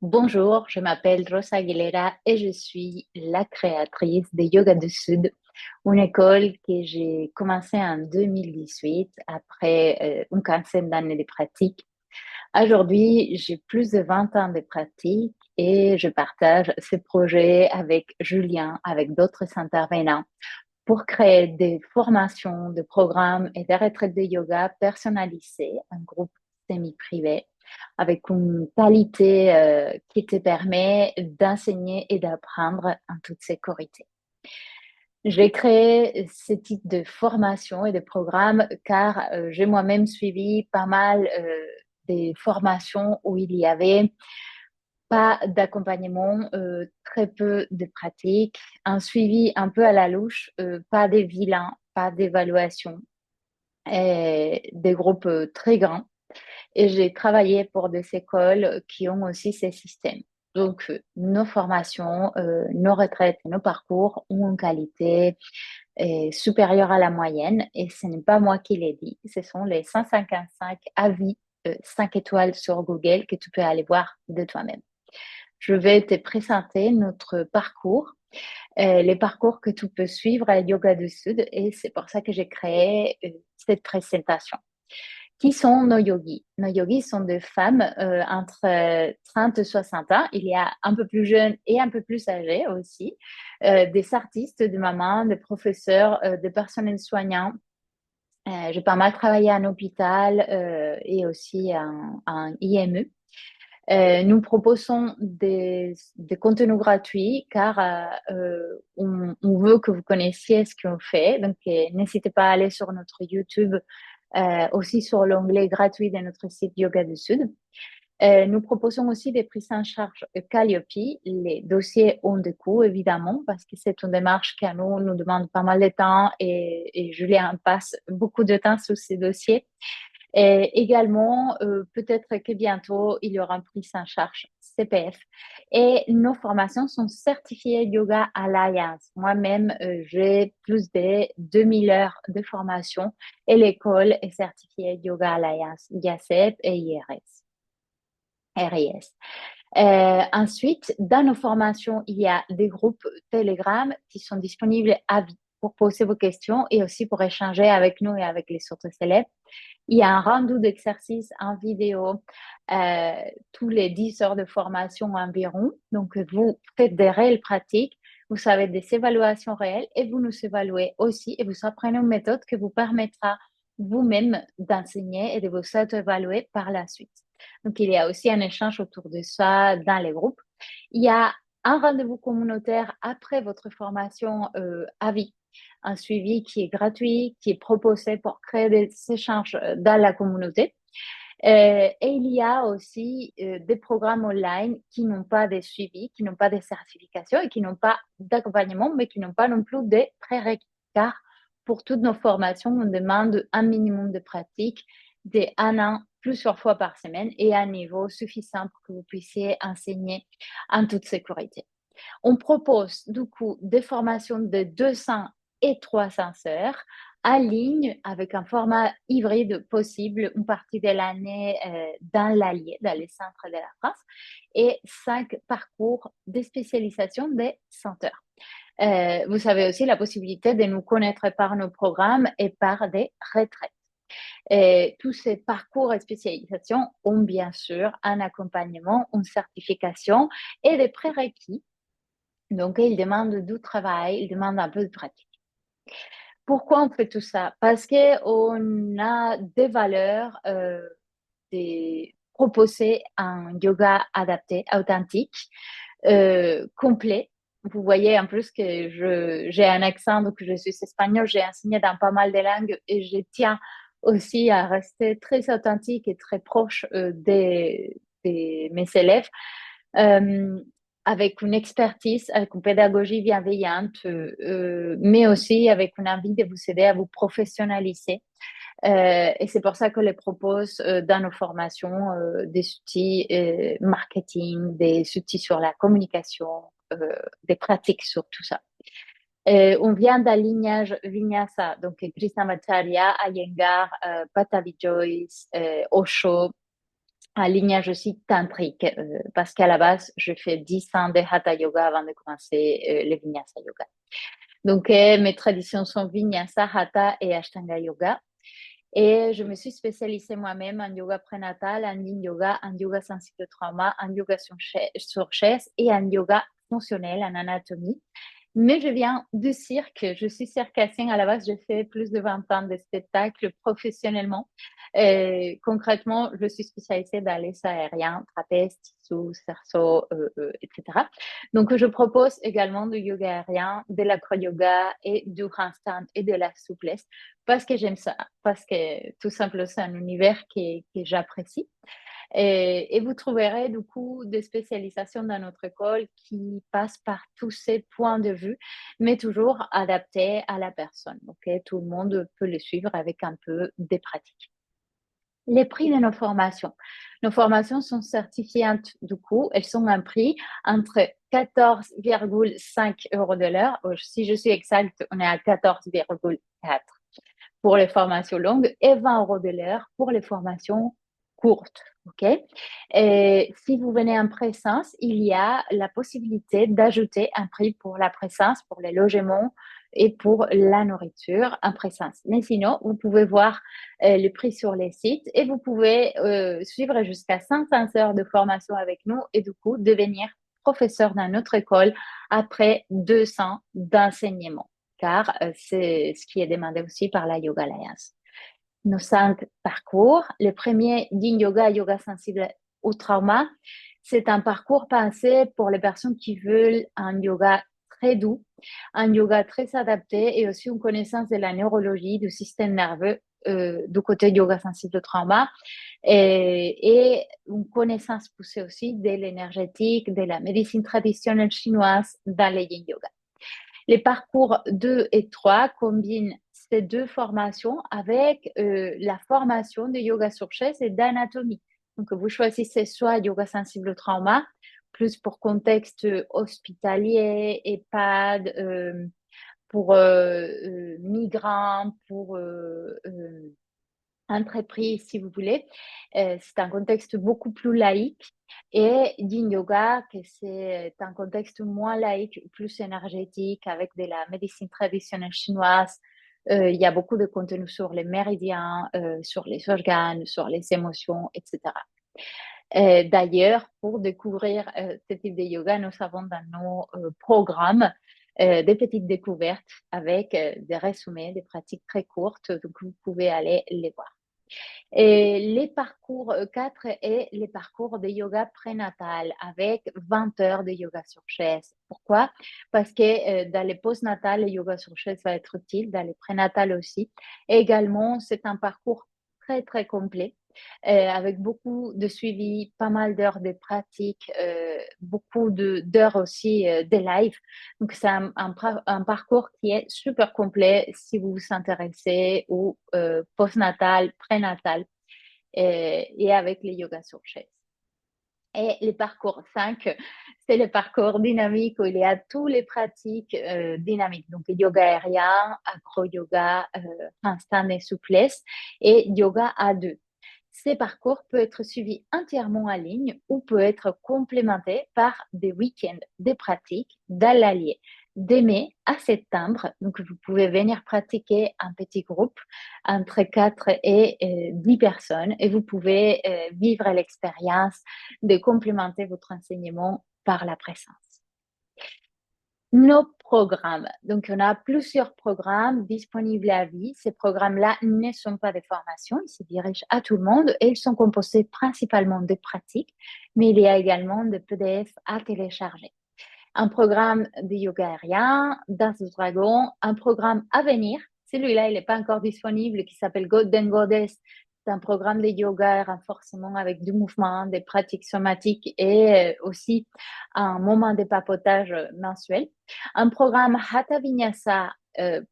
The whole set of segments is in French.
Bonjour, je m'appelle Rosa Aguilera et je suis la créatrice de Yoga du Sud, une école que j'ai commencée en 2018 après une quinzaine d'années de pratique. Aujourd'hui, j'ai plus de 20 ans de pratique et je partage ce projet avec Julien, avec d'autres intervenants pour créer des formations, des programmes et des retraites de yoga personnalisées, un groupe semi-privé, avec une qualité qui te permet d'enseigner et d'apprendre en toute sécurité. J'ai créé ce type de formation et de programme car j'ai moi-même suivi pas mal des formations où il y avait pas d'accompagnement, très peu de pratique, un suivi un peu à la louche, pas des vilains, pas d'évaluation, et des groupes très grands. Et j'ai travaillé pour des écoles qui ont aussi ces systèmes. Donc, nos formations, nos retraites, nos parcours ont une qualité supérieure à la moyenne. Et ce n'est pas moi qui l'ai dit, ce sont les 155 avis 5 étoiles sur Google que tu peux aller voir de toi-même. Je vais te présenter notre parcours, les parcours que tu peux suivre à Yoga du Sud, et c'est pour ça que j'ai créé cette présentation. Qui sont nos yogis? Nos yogis sont des femmes entre 30 et 60 ans. Il y a un peu plus jeunes et un peu plus âgés aussi, des artistes, des mamans, des professeurs, des personnels soignants. J'ai pas mal travaillé en hôpital et aussi en IME. Nous proposons des contenus gratuits car on veut que vous connaissiez ce qu'on fait. Donc, n'hésitez pas à aller sur notre YouTube, aussi sur l'onglet gratuit de notre site Yoga du Sud. Nous proposons aussi des prises en charge Calliope. Les dossiers ont des coûts, évidemment, parce que c'est une démarche qui, à nous demande pas mal de temps et Julien passe beaucoup de temps sur ces dossiers. Et également, peut-être que bientôt, il y aura une prise en charge CPF. Et nos formations sont certifiées Yoga Alliance. Moi-même, j'ai plus de 2000 heures de formation et l'école est certifiée Yoga Alliance, IACEP et IRS. RIS. Ensuite, dans nos formations, il y a des groupes Telegram qui sont disponibles à vie pour poser vos questions et aussi pour échanger avec nous et avec les autres élèves. Il y a un rendu d'exercices en vidéo euh, tous les 10 heures de formation environ. Donc, vous faites des réelles pratiques, vous avez des évaluations réelles et vous nous évaluez aussi et vous apprenez une méthode qui vous permettra vous-même d'enseigner et de vous auto-évaluer par la suite. Donc, il y a aussi un échange autour de ça dans les groupes. Il y a un rendez-vous communautaire après votre formation à vie, un suivi qui est gratuit, qui est proposé pour créer des échanges dans la communauté. Et il y a aussi des programmes online qui n'ont pas de suivi, qui n'ont pas de certification et qui n'ont pas d'accompagnement, mais qui n'ont pas non plus de prérequis. Car pour toutes nos formations, on demande un minimum de pratique de 1 an, plusieurs fois par semaine et à un niveau suffisant pour que vous puissiez enseigner en toute sécurité. On propose du coup des formations de 200 et 300 heures en ligne avec un format hybride possible, une partie de l'année dans l'Allier, dans les centres de la France, et 5 parcours de spécialisation de 100 heures. Vous avez aussi la possibilité de nous connaître par nos programmes et par des retraites. Et tous ces parcours et spécialisations ont bien sûr un accompagnement, une certification et des prérequis. Donc, il demande du travail, il demande un peu de pratique. Pourquoi on fait tout ça? Parce qu'on a des valeurs de proposer un yoga adapté, authentique, complet. Vous voyez en plus que j'ai un accent, donc je suis espagnole, j'ai enseigné dans pas mal de langues et je tiens aussi à rester très authentique et très proche de mes élèves. Euh, avec une expertise, avec une pédagogie bienveillante, mais aussi avec une envie de vous aider à vous professionnaliser. Et c'est pour ça que les propose dans nos formations des outils marketing, des outils sur la communication, des pratiques sur tout ça. On vient d'un lignage Vinyasa, donc Krishnamacharya, Iyengar, Patavi Joyce, Osho, un lignage aussi tantrique, parce qu'à la base, je fais 10 ans de Hatha Yoga avant de commencer le Vinyasa Yoga. Donc, mes traditions sont Vinyasa, Hatha et Ashtanga Yoga. Et je me suis spécialisée moi-même en yoga prénatal, en yin yoga, en yoga sensible de trauma, en yoga sur chaise et en yoga fonctionnel, en anatomie. Mais je viens du cirque, je suis circassienne à la base, j'ai fait plus de 20 ans de spectacle professionnellement. Concrètement, je suis spécialisée dans les aériens, trapèze, tissu, cerceau, etc. Donc, je propose également du yoga aérien, de l'acro-yoga et du handstand et de la souplesse parce que j'aime ça, parce que tout simplement c'est un univers que j'apprécie. Et vous trouverez du coup des spécialisations dans notre école qui passent par tous ces points de vue, mais toujours adaptés à la personne. Okay? Tout le monde peut les suivre avec un peu de pratique. Les prix de nos formations. Nos formations sont certifiantes du coup. Elles sont un prix entre 14,5 euros de l'heure. Si je suis exacte, on est à 14,4 pour les formations longues et 20 euros de l'heure pour les formations courtes. OK? Et si vous venez en présence, il y a la possibilité d'ajouter un prix pour la présence, pour les logements et pour la nourriture en présence. Mais sinon, vous pouvez voir le prix sur les sites et vous pouvez suivre jusqu'à 500 heures de formation avec nous et du coup devenir professeur dans notre école après 200 d'enseignement car c'est ce qui est demandé aussi par la Yoga Alliance. Nos 5 parcours. Le premier, Yin Yoga, yoga sensible au trauma. C'est un parcours pensé pour les personnes qui veulent un yoga très doux, un yoga très adapté et aussi une connaissance de la neurologie, du système nerveux du côté yoga sensible au trauma et une connaissance poussée aussi de l'énergétique, de la médecine traditionnelle chinoise dans les Yin Yoga. Les parcours 2 et 3 combinent ces deux formations avec la formation de yoga sur chaise et d'anatomie. Donc, vous choisissez soit yoga sensible au trauma, plus pour contexte hospitalier, EHPAD, pour migrants, pour entreprise, si vous voulez. C'est un contexte beaucoup plus laïque. Et Yin Yoga, que c'est un contexte moins laïque, plus énergétique, avec de la médecine traditionnelle chinoise. Il y a beaucoup de contenu sur les méridiens, sur les organes, sur les émotions, etc. D'ailleurs, pour découvrir ce type de yoga, nous avons dans nos programmes des petites découvertes avec des résumés, des pratiques très courtes, donc vous pouvez aller les voir. Et les parcours 4 et les parcours de yoga prénatal avec 20 heures de yoga sur chaise. Pourquoi? Parce que dans les postnatales, le yoga sur chaise va être utile, dans les prénatales aussi. Et également, c'est un parcours très, très complet avec beaucoup de suivi, pas mal d'heures de pratique, beaucoup d'heures aussi de live. Donc, c'est un parcours qui est super complet si vous vous intéressez au postnatal, prénatal et avec les yogas sur chaise. Et le parcours 5, c'est le parcours dynamique où il y a toutes les pratiques dynamiques. Donc, yoga aérien, acro-yoga, handstand et souplesse et yoga à deux. Ces parcours peuvent être suivis entièrement en ligne ou peuvent être complémentés par des week-ends de pratique dans l'Allier de mai à septembre. Donc, vous pouvez venir pratiquer en petit groupe entre 4 et 10 personnes et vous pouvez vivre l'expérience de complémenter votre enseignement par la présence. Nos programmes. Donc, on a plusieurs programmes disponibles à vie. Ces programmes-là ne sont pas des formations, ils se dirigent à tout le monde et ils sont composés principalement de pratiques, mais il y a également des PDF à télécharger. Un programme de yoga aérien, danse du dragon, un programme à venir. Celui-là, il n'est pas encore disponible, qui s'appelle Golden Goddess. C'est un programme de yoga renforcement avec du mouvement, des pratiques somatiques et aussi un moment de papotage mensuel. Un programme Hatha Vinyasa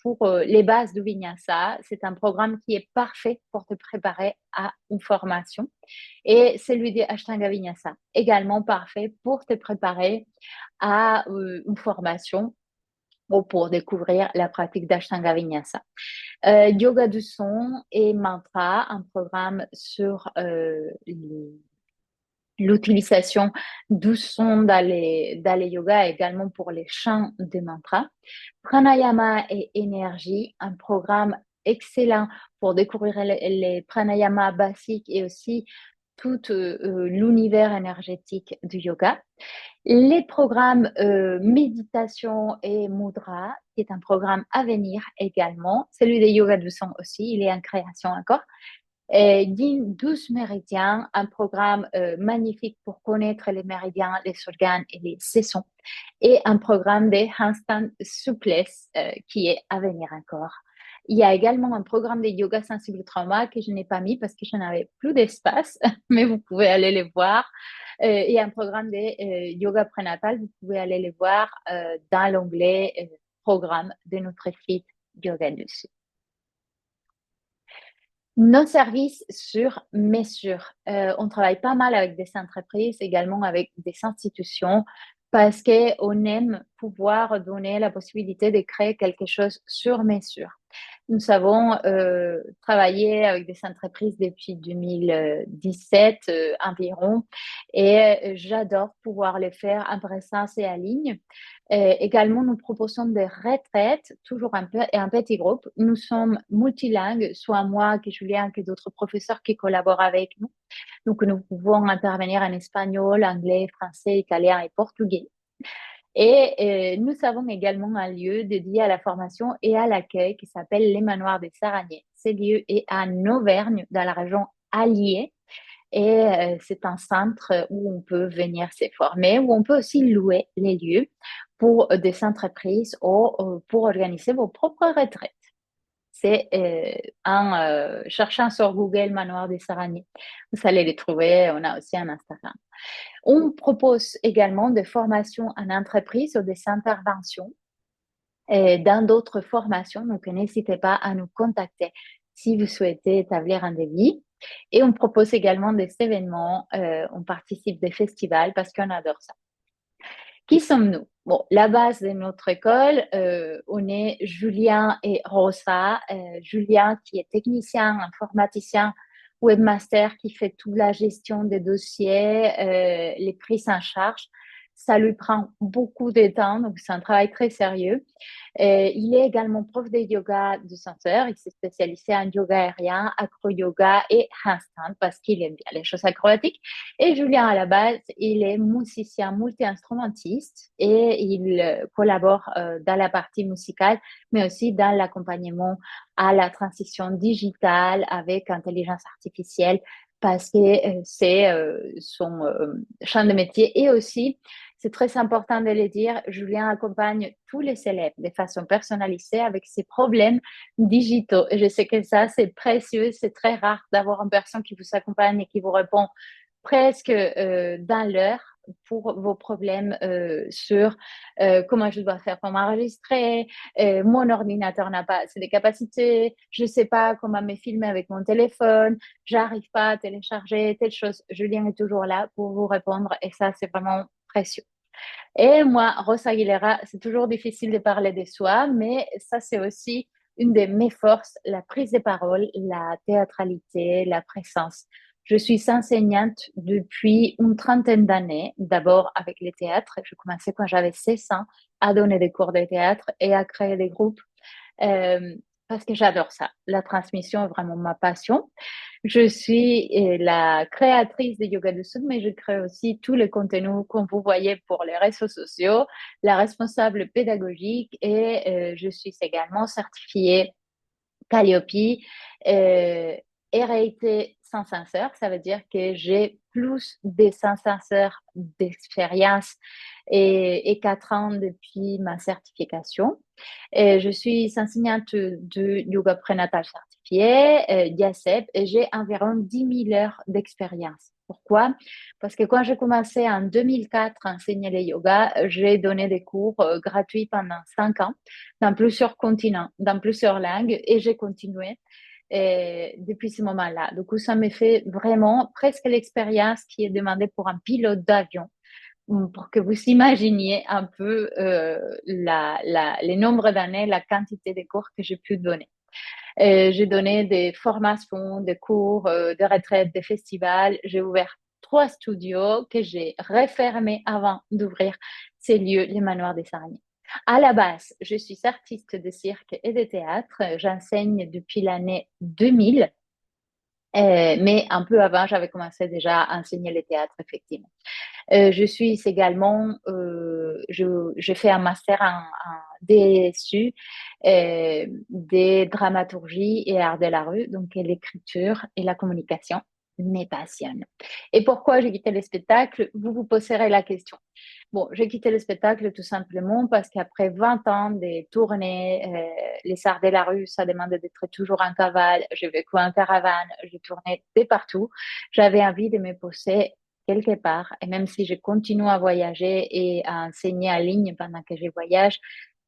pour les bases du Vinyasa. C'est un programme qui est parfait pour te préparer à une formation. Et celui de Ashtanga Vinyasa, également parfait pour te préparer à une formation ou pour découvrir la pratique d'Ashtanga Vinyasa. Yoga du son et mantra, un programme sur l'utilisation du son dans les yogas également pour les chants de mantras. Pranayama et énergie, un programme excellent pour découvrir les pranayamas basiques et aussi tout l'univers énergétique du yoga. Les programmes méditation et mudra, qui est un programme à venir également. Celui des yoga du son aussi, il est en création encore. Et 12 méridiens, un programme magnifique pour connaître les méridiens, les organes et les saisons. Et un programme de handstand souplesse qui est à venir encore. Il y a également un programme de yoga sensible trauma que je n'ai pas mis parce que je n'avais plus d'espace, mais vous pouvez aller les voir. Et un programme de yoga prénatal, vous pouvez aller les voir dans l'onglet programme de notre site Yoga dessus. Nos services sur mesure. On travaille pas mal avec des entreprises, également avec des institutions, parce qu'on aime pouvoir donner la possibilité de créer quelque chose sur mesure. Nous avons travaillé avec des entreprises depuis 2017 environ et j'adore pouvoir le faire en présence et en ligne. Également, nous proposons des retraites, toujours un petit groupe. Nous sommes multilingues, soit moi, que Julien, que d'autres professeurs qui collaborent avec nous. Donc, nous pouvons intervenir en espagnol, anglais, français, italien et portugais. Et nous avons également un lieu dédié à la formation et à l'accueil qui s'appelle les Manoirs des Saraniers. Ce lieu est à Auvergne, dans la région Allier. Et c'est un centre où on peut venir se former, où on peut aussi louer les lieux pour des entreprises ou pour organiser vos propres retraites. C'est en cherchant sur Google Manoir des Saraniers. Vous allez les trouver. On a aussi un Instagram. On propose également des formations en entreprise ou des interventions dans d'autres formations. Donc, n'hésitez pas à nous contacter si vous souhaitez établir un devis. Et on propose également des événements. On participe des festivals parce qu'on adore ça. Qui sommes-nous? Bon, la base de notre école, on est Julien et Rosa. Julien qui est technicien, informaticien, webmaster qui fait toute la gestion des dossiers, les prises en charge. Ça lui prend beaucoup de temps, donc c'est un travail très sérieux. Il est également prof de yoga de ceinture. Il s'est spécialisé en yoga aérien, acro-yoga et handstand parce qu'il aime bien les choses acrobatiques. Et Julien, à la base, il est musicien multi-instrumentiste et il collabore dans la partie musicale, mais aussi dans l'accompagnement à la transition digitale avec intelligence artificielle parce que c'est son champ de métier. Et aussi, c'est très important de le dire, Julien accompagne tous les élèves de façon personnalisée avec ses problèmes digitaux. Et je sais que ça, c'est précieux, c'est très rare d'avoir une personne qui vous accompagne et qui vous répond presque dans l'heure pour vos problèmes sur comment je dois faire pour m'enregistrer, mon ordinateur n'a pas assez de capacités, je ne sais pas comment me filmer avec mon téléphone, j'arrive pas à télécharger telle chose. Julien est toujours là pour vous répondre et ça, c'est vraiment précieux. Et moi, Rosa Aguilera, c'est toujours difficile de parler de soi, mais ça, c'est aussi une de mes forces, la prise de parole, la théâtralité, la présence. Je suis enseignante depuis une trentaine d'années, d'abord avec le théâtre. Je commençais quand j'avais 16 ans à donner des cours de théâtre et à créer des groupes parce que j'adore ça. La transmission est vraiment ma passion. Je suis la créatrice de Yoga du Sud, mais je crée aussi tous les contenus qu'on vous voyez pour les réseaux sociaux, la responsable pédagogique et je suis également certifiée Calliope et réalité sans censeur. Ça veut dire que j'ai plus de 500 heures d'expérience et 4 ans depuis ma certification. Et je suis enseignante de yoga prénatal certifié, YASEP, et j'ai environ 10 000 heures d'expérience. Pourquoi? Parce que quand j'ai commencé en 2004 à enseigner le yoga, j'ai donné des cours gratuits pendant 5 ans dans plusieurs continents, dans plusieurs langues, et j'ai continué depuis ce moment-là. Du coup, ça me fait vraiment presque l'expérience qui est demandée pour un pilote d'avion pour que vous imaginiez un peu les nombres d'années, la quantité de cours que j'ai pu donner. J'ai donné des formations, des cours, des retraites, des festivals. J'ai ouvert trois studios que j'ai refermés avant d'ouvrir ces lieux, les manoirs des araignées. À la base, je suis artiste de cirque et de théâtre. J'enseigne depuis l'année 2000. Mais un peu avant, j'avais commencé déjà à enseigner le théâtre, effectivement. Je suis également, je fais un master en DSU, des dramaturgie et art de la rue, donc l'écriture et la communication me passionnent. Et pourquoi j'ai quitté le spectacle? Vous vous poserez la question. Bon, j'ai quitté le spectacle tout simplement parce qu'après 20 ans de tournées, les arts de la rue, ça demande d'être toujours en cavale. J'ai vécu en caravane, j'ai tourné de partout. J'avais envie de me poser quelque part. Et même si je continue à voyager et à enseigner en ligne pendant que je voyage,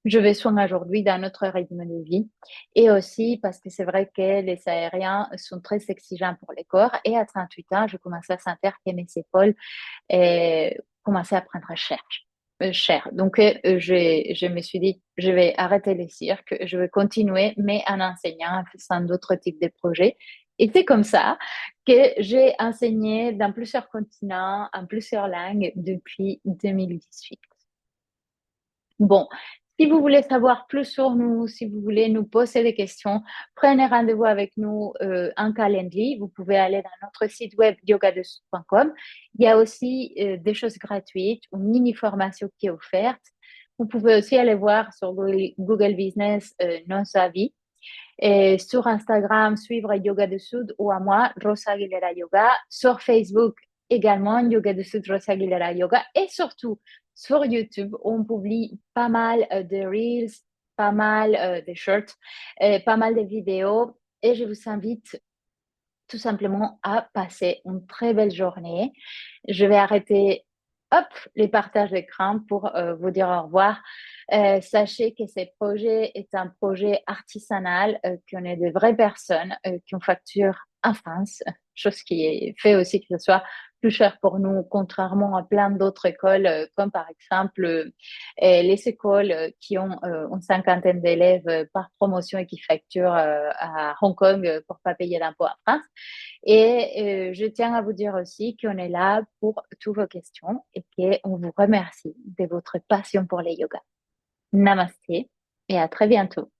je vais soin aujourd'hui d'un autre rythme de vie. Et aussi parce que c'est vrai que les aériens sont très exigeants pour le corps. Et à 38 ans, je commençais à sentir que mes épaules commençaient à prendre cher. Donc, je me suis dit, je vais arrêter les cirques, je vais continuer, mais en enseignant, en faisant d'autres types de projets. Et c'est comme ça que j'ai enseigné dans plusieurs continents, en plusieurs langues depuis 2018. Bon, si vous voulez savoir plus sur nous, si vous voulez nous poser des questions, prenez rendez-vous avec nous en Calendly. Vous pouvez aller dans notre site web yogadesud.com. Il y a aussi des choses gratuites, une mini formation qui est offerte. Vous pouvez aussi aller voir sur Google Business nos avis. Et sur Instagram, suivre Yoga de Sud ou à moi, Rosa Aguilera Yoga. Sur Facebook, également, Yoga de Sud, Rosa Aguilera Yoga. Et surtout, sur YouTube, on publie pas mal de reels, pas mal de shorts, pas mal de vidéos. Et je vous invite tout simplement à passer une très belle journée. Je vais arrêter, hop, les partages d'écran pour vous dire au revoir. Sachez que ce projet est un projet artisanal, qu'on est de vraies personnes qui ont facture en France, chose qui est fait aussi que ce soit plus cher pour nous, contrairement à plein d'autres écoles, comme par exemple les écoles qui ont une cinquantaine d'élèves par promotion et qui facturent à Hong Kong pour pas payer d'impôts en France. Et je tiens à vous dire aussi qu'on est là pour toutes vos questions et qu'on vous remercie de votre passion pour les yoga. Namasté et à très bientôt.